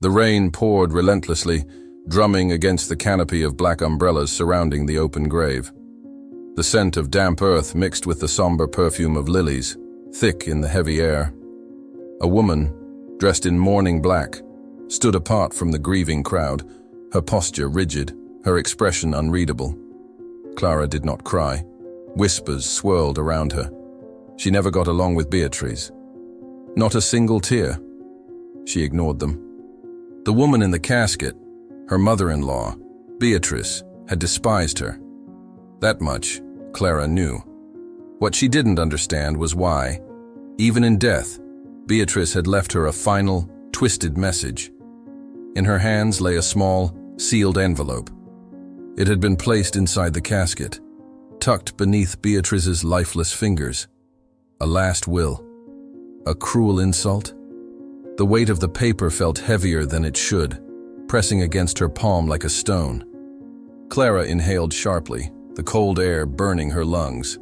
The rain poured relentlessly, drumming against the canopy of black umbrellas surrounding the open grave. The scent of damp earth mixed with the somber perfume of lilies, thick in the heavy air. A woman, dressed in mourning black, stood apart from the grieving crowd, her posture rigid, her expression unreadable. Clara did not cry. Whispers swirled around her. She never got along with Beatriz. Not a single tear. She ignored them. The woman in the casket, her mother-in-law, Beatriz, had despised her. That much Clara knew. What she didn't understand was why, even in death, Beatriz had left her a final, twisted message. In her hands lay a small, sealed envelope. It had been placed inside the casket, tucked beneath Beatriz's lifeless fingers. A last will. A cruel insult? The weight of the paper felt heavier than it should, pressing against her palm like a stone. Clara inhaled sharply, the cold air burning her lungs.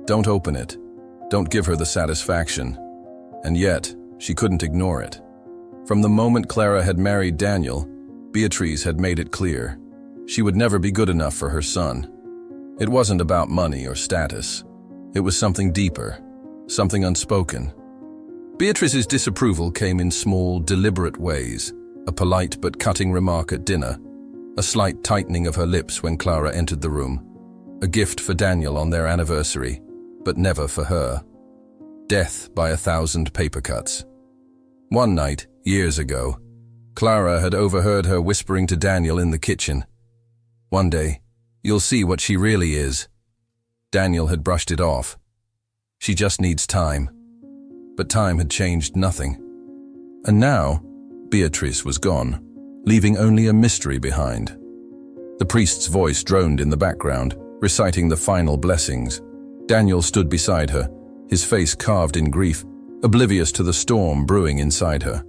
Don't open it. Don't give her the satisfaction. And yet, she couldn't ignore it. From the moment Clara had married Daniel, Beatriz had made it clear. She would never be good enough for her son. It wasn't about money or status. It was something deeper, something unspoken. Beatriz's disapproval came in small, deliberate ways. A polite but cutting remark at dinner, a slight tightening of her lips when Clara entered the room, a gift for Daniel on their anniversary, but never for her. Death by 1,000 paper cuts. One night, years ago, Clara had overheard her whispering to Daniel in the kitchen. One day, you'll see what she really is. Daniel had brushed it off. She just needs time. But time had changed nothing. And now, Beatriz was gone, leaving only a mystery behind. The priest's voice droned in the background, reciting the final blessings. Daniel stood beside her, his face carved in grief, oblivious to the storm brewing inside her.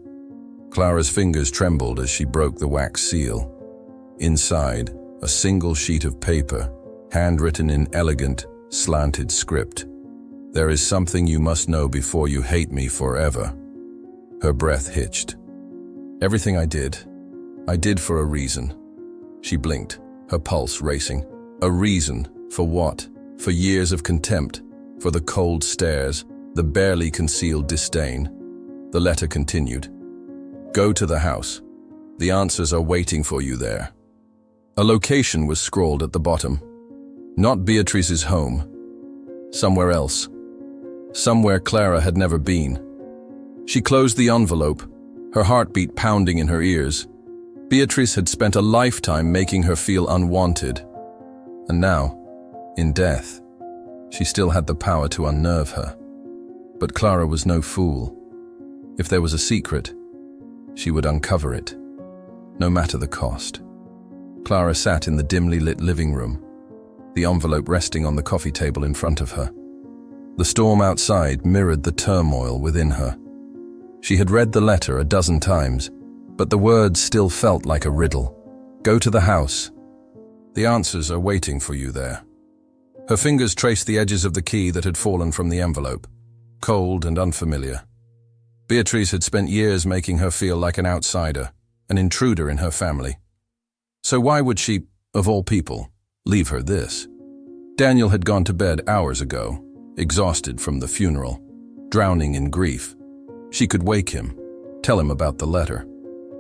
Clara's fingers trembled as she broke the wax seal. Inside, a single sheet of paper, handwritten in elegant, slanted script. There is something you must know before you hate me forever. Her breath hitched. Everything I did for a reason. She blinked, her pulse racing. A reason, for what? For years of contempt, for the cold stares, the barely concealed disdain. The letter continued. Go to the house. The answers are waiting for you there. A location was scrawled at the bottom. Not Beatriz's home. Somewhere else. Somewhere Clara had never been. She closed the envelope, her heartbeat pounding in her ears. Beatriz had spent a lifetime making her feel unwanted. And now, in death, she still had the power to unnerve her. But Clara was no fool. If there was a secret, she would uncover it, no matter the cost. Clara sat in the dimly lit living room, the envelope resting on the coffee table in front of her. The storm outside mirrored the turmoil within her. She had read the letter a dozen times, but the words still felt like a riddle. Go to the house. The answers are waiting for you there. Her fingers traced the edges of the key that had fallen from the envelope, cold and unfamiliar. Beatriz had spent years making her feel like an outsider, an intruder in her family. So why would she, of all people, leave her this? Daniel had gone to bed hours ago, exhausted from the funeral, drowning in grief. She could wake him, tell him about the letter,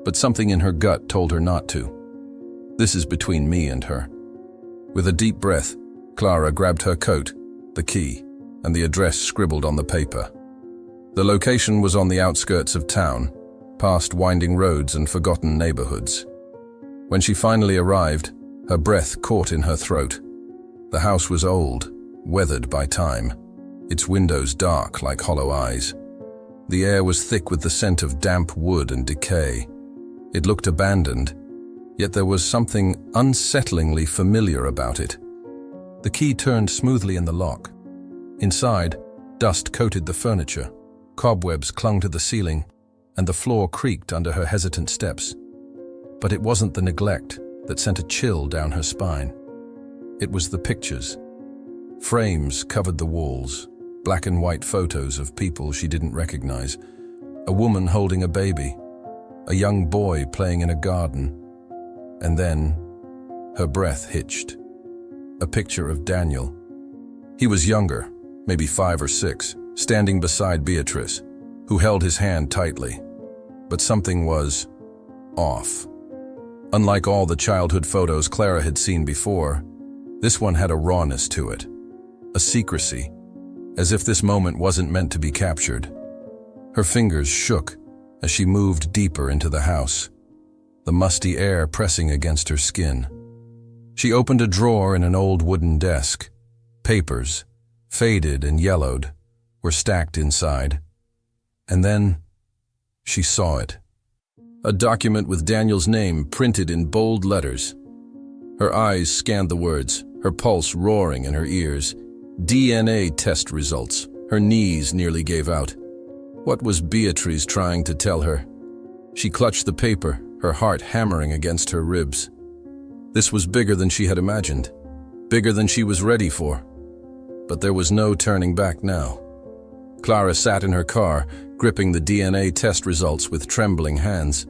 but something in her gut told her not to. This is between me and her. With a deep breath, Clara grabbed her coat, the key, and the address scribbled on the paper. The location was on the outskirts of town, past winding roads and forgotten neighborhoods. When she finally arrived, her breath caught in her throat. The house was old, weathered by time, its windows dark like hollow eyes. The air was thick with the scent of damp wood and decay. It looked abandoned, yet there was something unsettlingly familiar about it. The key turned smoothly in the lock. Inside, dust coated the furniture, cobwebs clung to the ceiling, and the floor creaked under her hesitant steps. But it wasn't the neglect that sent a chill down her spine. It was the pictures. Frames covered the walls, black and white photos of people she didn't recognize. A woman holding a baby, a young boy playing in a garden. And then, her breath hitched. A picture of Daniel. He was younger, maybe 5 or 6, standing beside Beatriz, who held his hand tightly. But something was off. Unlike all the childhood photos Clara had seen before, this one had a rawness to it, a secrecy, as if this moment wasn't meant to be captured. Her fingers shook as she moved deeper into the house, the musty air pressing against her skin. She opened a drawer in an old wooden desk. Papers, faded and yellowed, were stacked inside. And then she saw it. A document with Daniel's name printed in bold letters. Her eyes scanned the words, her pulse roaring in her ears. DNA test results. Her knees nearly gave out. What was Beatriz trying to tell her? She clutched the paper, her heart hammering against her ribs. This was bigger than she had imagined, bigger than she was ready for. But there was no turning back now. Clara sat in her car, gripping the DNA test results with trembling hands.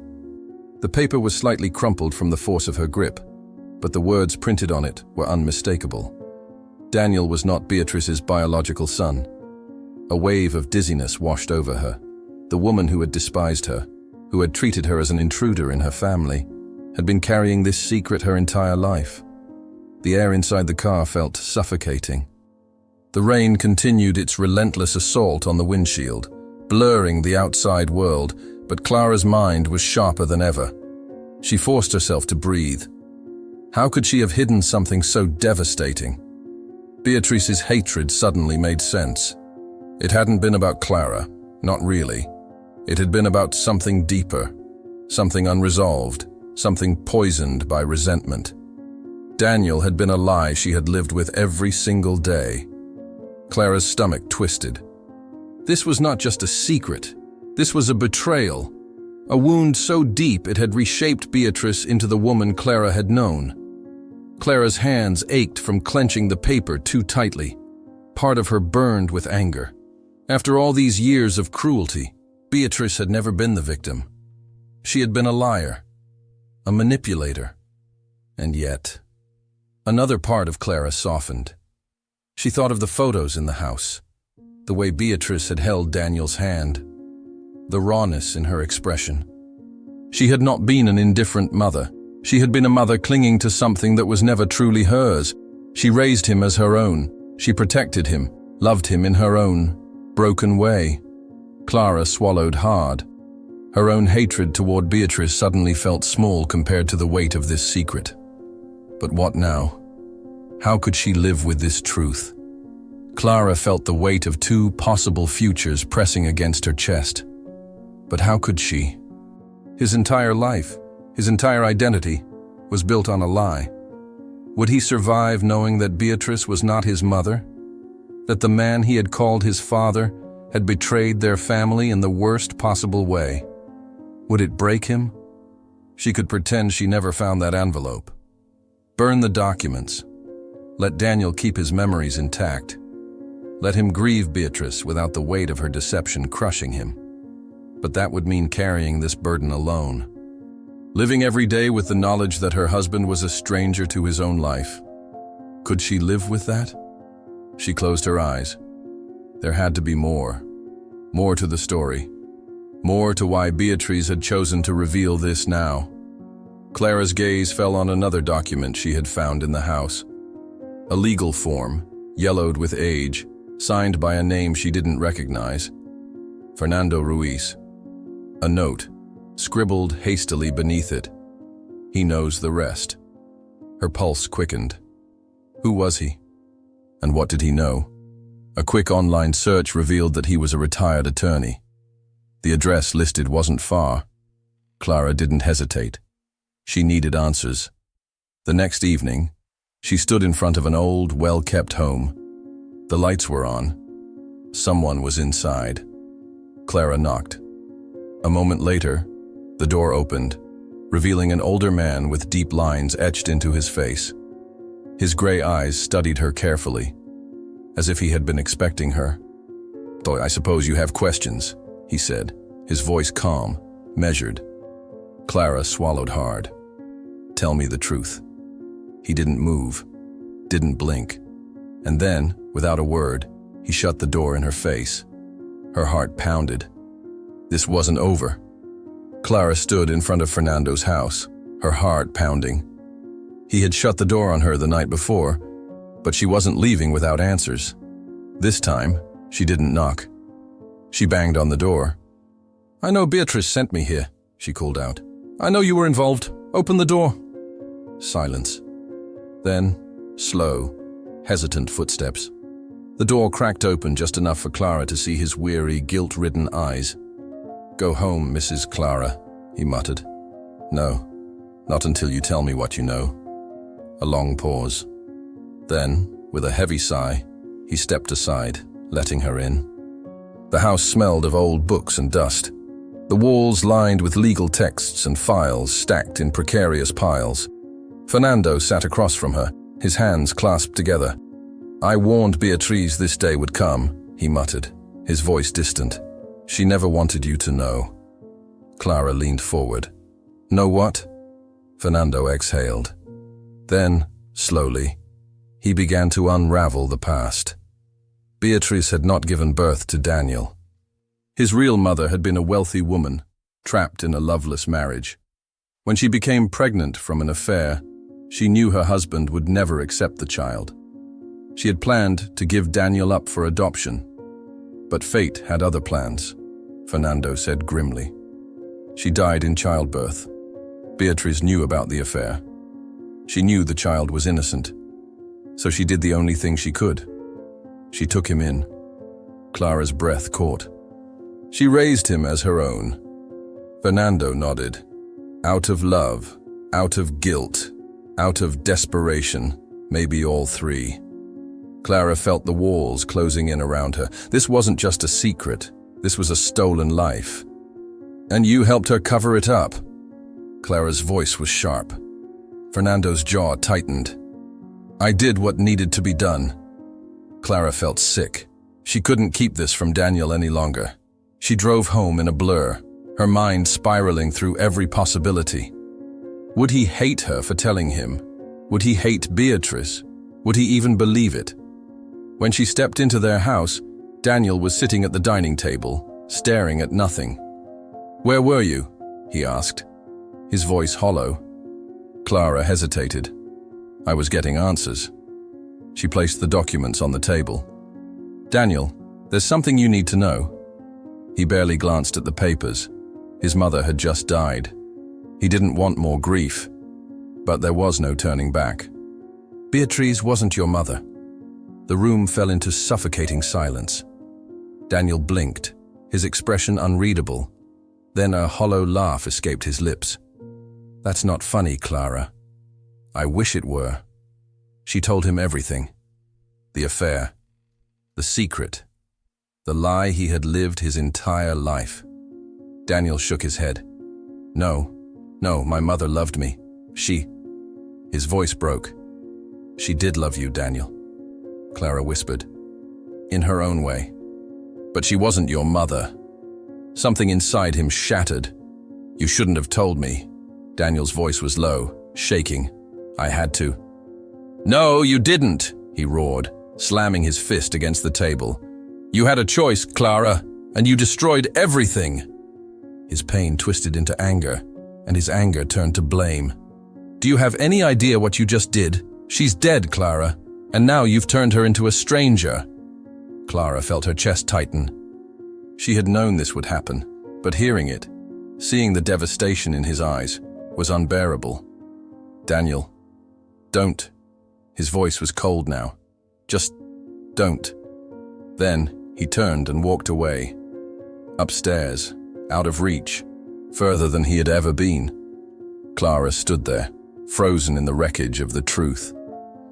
The paper was slightly crumpled from the force of her grip, but the words printed on it were unmistakable. Daniel was not Beatriz's biological son. A wave of dizziness washed over her. The woman who had despised her, who had treated her as an intruder in her family, had been carrying this secret her entire life. The air inside the car felt suffocating. The rain continued its relentless assault on the windshield, blurring the outside world, but Clara's mind was sharper than ever. She forced herself to breathe. How could she have hidden something so devastating? Beatriz's hatred suddenly made sense. It hadn't been about Clara, not really. It had been about something deeper, something unresolved, something poisoned by resentment. Daniel had been a lie she had lived with every single day. Clara's stomach twisted. This was not just a secret. This was a betrayal. A wound so deep it had reshaped Beatriz into the woman Clara had known. Clara's hands ached from clenching the paper too tightly. Part of her burned with anger. After all these years of cruelty, Beatriz had never been the victim. She had been a liar, a manipulator. And yet, another part of Clara softened. She thought of the photos in the house, the way Beatriz had held Daniel's hand, the rawness in her expression. She had not been an indifferent mother. She had been a mother clinging to something that was never truly hers. She raised him as her own. She protected him, loved him in her own broken way. Clara swallowed hard. Her own hatred toward Beatriz suddenly felt small compared to the weight of this secret. But what now? How could she live with this truth? Clara felt the weight of 2 possible futures pressing against her chest. But how could she? His entire life, his entire identity, was built on a lie. Would he survive knowing that Beatriz was not his mother? That the man he had called his father had betrayed their family in the worst possible way? Would it break him? She could pretend she never found that envelope. Burn the documents. Let Daniel keep his memories intact. Let him grieve Beatriz without the weight of her deception crushing him. But that would mean carrying this burden alone. Living every day with the knowledge that her husband was a stranger to his own life. Could she live with that? She closed her eyes. There had to be more. More to the story. More to why Beatriz had chosen to reveal this now. Clara's gaze fell on another document she had found in the house. A legal form, yellowed with age, signed by a name she didn't recognize. Fernando Ruiz. A note, scribbled hastily beneath it. He knows the rest. Her pulse quickened. Who was he? And what did he know? A quick online search revealed that he was a retired attorney. The address listed wasn't far. Clara didn't hesitate. She needed answers. The next evening, she stood in front of an old, well-kept home. The lights were on. Someone was inside. Clara knocked. A moment later, the door opened, revealing an older man with deep lines etched into his face. His gray eyes studied her carefully, as if he had been expecting her. "I suppose you have questions," he said, his voice calm, measured. Clara swallowed hard. "Tell me the truth." He didn't move, didn't blink. And then, without a word, he shut the door in her face. Her heart pounded. This wasn't over. Clara stood in front of Fernando's house, her heart pounding. He had shut the door on her the night before, but she wasn't leaving without answers. This time, she didn't knock. She banged on the door. "I know Beatriz sent me here," she called out. "I know you were involved. Open the door." Silence. Then, slow, hesitant footsteps. The door cracked open just enough for Clara to see his weary, guilt-ridden eyes. "Go home, Mrs. Clara," he muttered. "No, not until you tell me what you know." A long pause. Then, with a heavy sigh, he stepped aside, letting her in. The house smelled of old books and dust. The walls lined with legal texts and files stacked in precarious piles. Fernando sat across from her, his hands clasped together. "I warned Beatriz this day would come," he muttered, his voice distant. "She never wanted you to know." Clara leaned forward. "Know what?" Fernando exhaled. Then, slowly, he began to unravel the past. Beatriz had not given birth to Daniel. His real mother had been a wealthy woman, trapped in a loveless marriage. When she became pregnant from an affair, she knew her husband would never accept the child. She had planned to give Daniel up for adoption. But fate had other plans, Fernando said grimly. She died in childbirth. Beatriz knew about the affair. She knew the child was innocent. So she did the only thing she could. She took him in. Clara's breath caught. She raised him as her own. Fernando nodded. Out of love, out of guilt, out of desperation, maybe all three. Clara felt the walls closing in around her. This wasn't just a secret. This was a stolen life. "And you helped her cover it up." Clara's voice was sharp. Fernando's jaw tightened. "I did what needed to be done." Clara felt sick. She couldn't keep this from Daniel any longer. She drove home in a blur, her mind spiraling through every possibility. Would he hate her for telling him? Would he hate Beatriz? Would he even believe it? When she stepped into their house, Daniel was sitting at the dining table, staring at nothing. "Where were you?" he asked, his voice hollow. Clara hesitated. "I was getting answers." She placed the documents on the table. "Daniel, there's something you need to know." He barely glanced at the papers. His mother had just died. He didn't want more grief, but there was no turning back. "Beatriz wasn't your mother." The room fell into suffocating silence. Daniel blinked, his expression unreadable. Then a hollow laugh escaped his lips. "That's not funny, Clara. I wish it were." She told him everything. The affair, the secret, the lie he had lived his entire life. Daniel shook his head. No, my mother loved me. His voice broke. "She did love you, Daniel," Clara whispered. "In her own way. But she wasn't your mother." Something inside him shattered. "You shouldn't have told me." Daniel's voice was low, shaking. "I had to." "No, you didn't," he roared, slamming his fist against the table. "You had a choice, Clara, and you destroyed everything." His pain twisted into anger, and his anger turned to blame. "Do you have any idea what you just did? She's dead, Clara, and now you've turned her into a stranger." Clara felt her chest tighten. She had known this would happen, but hearing it, seeing the devastation in his eyes, was unbearable. "Daniel, don't." His voice was cold now. "Just don't." Then he turned and walked away. Upstairs, out of reach, further than he had ever been. Clara stood there, frozen in the wreckage of the truth.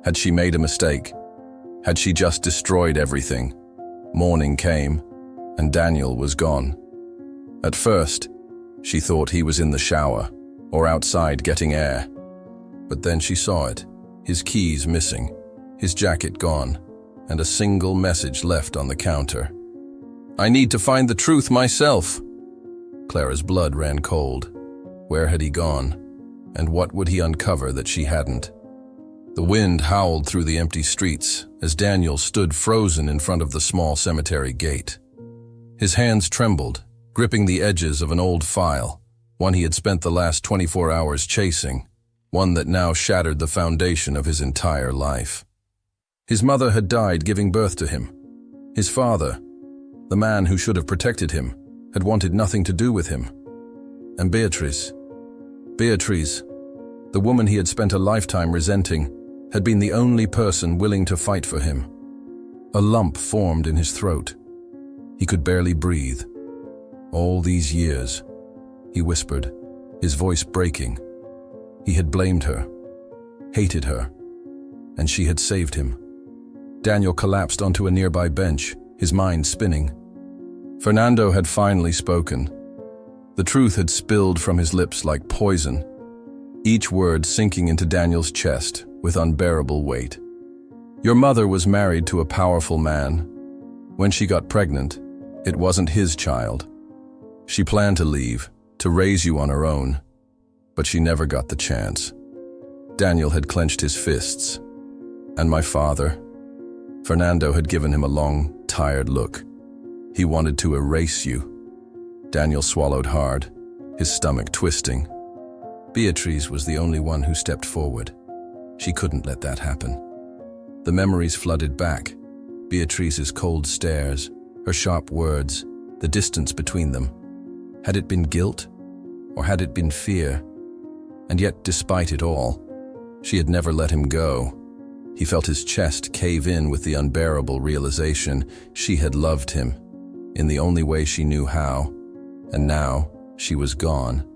Had she made a mistake? Had she just destroyed everything? Morning came, and Daniel was gone. At first, she thought he was in the shower or outside getting air. But then she saw it, his keys missing, his jacket gone, and a single message left on the counter. "I need to find the truth myself." Clara's blood ran cold. Where had he gone? And what would he uncover that she hadn't? The wind howled through the empty streets as Daniel stood frozen in front of the small cemetery gate. His hands trembled, gripping the edges of an old file, one he had spent the last 24 hours chasing, one that now shattered the foundation of his entire life. His mother had died giving birth to him. His father, the man who should have protected him, had wanted nothing to do with him. And Beatriz, the woman he had spent a lifetime resenting, had been the only person willing to fight for him. A lump formed in his throat. He could barely breathe. All these years, he whispered, his voice breaking. He had blamed her, hated her, and she had saved him. Daniel collapsed onto a nearby bench, his mind spinning. Fernando had finally spoken. The truth had spilled from his lips like poison, each word sinking into Daniel's chest with unbearable weight. Your mother was married to a powerful man. When she got pregnant, it wasn't his child. She planned to leave, to raise you on her own, but she never got the chance. Daniel had clenched his fists. And my father? Fernando had given him a long, tired look. He wanted to erase you. Daniel swallowed hard, his stomach twisting. Beatriz was the only one who stepped forward. She couldn't let that happen. The memories flooded back. Beatriz's cold stares, her sharp words, the distance between them. Had it been guilt, or had it been fear? And yet, despite it all, she had never let him go. He felt his chest cave in with the unbearable realization she had loved him, in the only way she knew how, and now she was gone.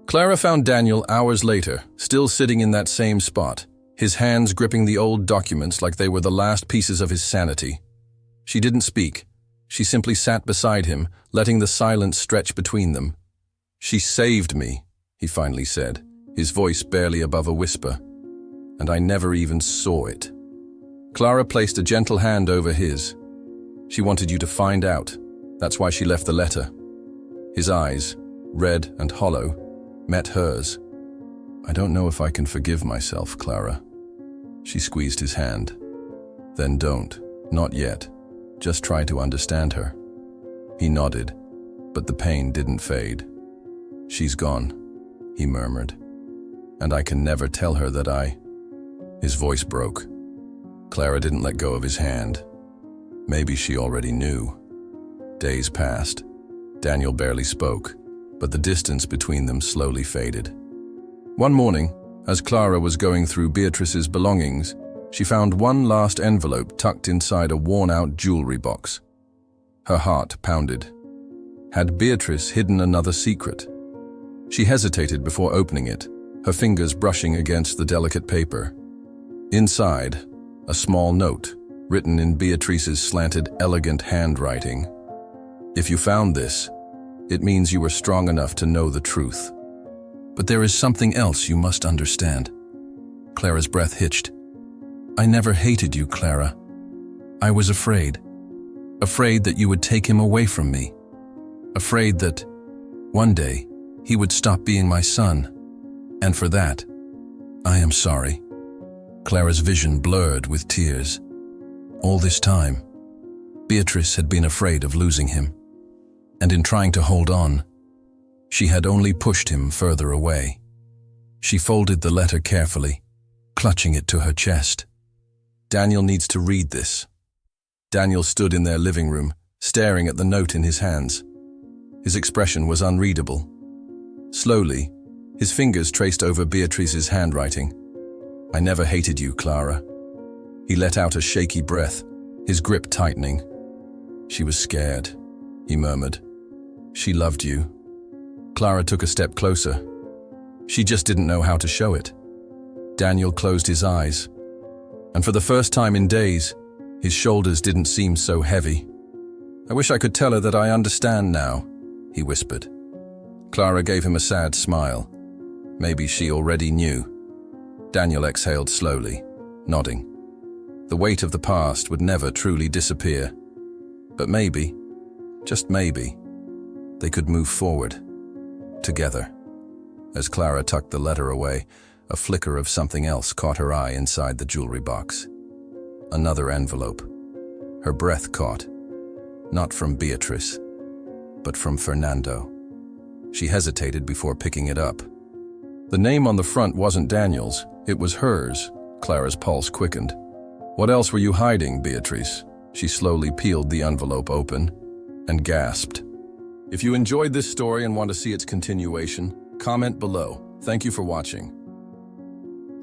Clara found Daniel hours later, still sitting in that same spot, his hands gripping the old documents like they were the last pieces of his sanity. She didn't speak. She simply sat beside him, letting the silence stretch between them. "She saved me," he finally said, his voice barely above a whisper. "And I never even saw it." Clara placed a gentle hand over his. "She wanted you to find out. That's why she left the letter." His eyes, red and hollow, met hers. "I don't know if I can forgive myself, Clara." She squeezed his hand. "Then don't. Not yet. Just try to understand her." He nodded, but the pain didn't fade. "She's gone," he murmured. "And I can never tell her that I—" His voice broke. Clara didn't let go of his hand. Maybe she already knew. Days passed. Daniel barely spoke, but the distance between them slowly faded. One morning, as Clara was going through Beatriz's belongings, she found one last envelope tucked inside a worn-out jewelry box. Her heart pounded. Had Beatriz hidden another secret? She hesitated before opening it, her fingers brushing against the delicate paper. Inside, a small note, written in Beatriz's slanted, elegant handwriting. "If you found this, it means you were strong enough to know the truth. But there is something else you must understand." Clara's breath hitched. "I never hated you, Clara. I was afraid. Afraid that you would take him away from me. Afraid that, one day, he would stop being my son. And for that, I am sorry." Clara's vision blurred with tears. All this time, Beatriz had been afraid of losing him. And in trying to hold on, she had only pushed him further away. She folded the letter carefully, clutching it to her chest. "Daniel needs to read this." Daniel stood in their living room, staring at the note in his hands. His expression was unreadable. Slowly, his fingers traced over Beatriz's handwriting. "I never hated you, Clara." He let out a shaky breath, his grip tightening. "She was scared," he murmured. "She loved you." Clara took a step closer. She just didn't know how to show it. Daniel closed his eyes, and for the first time in days, his shoulders didn't seem so heavy. "I wish I could tell her that I understand now," he whispered. Clara gave him a sad smile. Maybe she already knew. Daniel exhaled slowly, nodding. The weight of the past would never truly disappear. But maybe, just maybe, they could move forward, together. As Clara tucked the letter away, a flicker of something else caught her eye inside the jewelry box. Another envelope. Her breath caught. Not from Beatriz, but from Fernando. She hesitated before picking it up. The name on the front wasn't Daniel's, it was hers. Clara's pulse quickened. "What else were you hiding, Beatriz?" She slowly peeled the envelope open and gasped. If you enjoyed this story and want to see its continuation, comment below. Thank you for watching.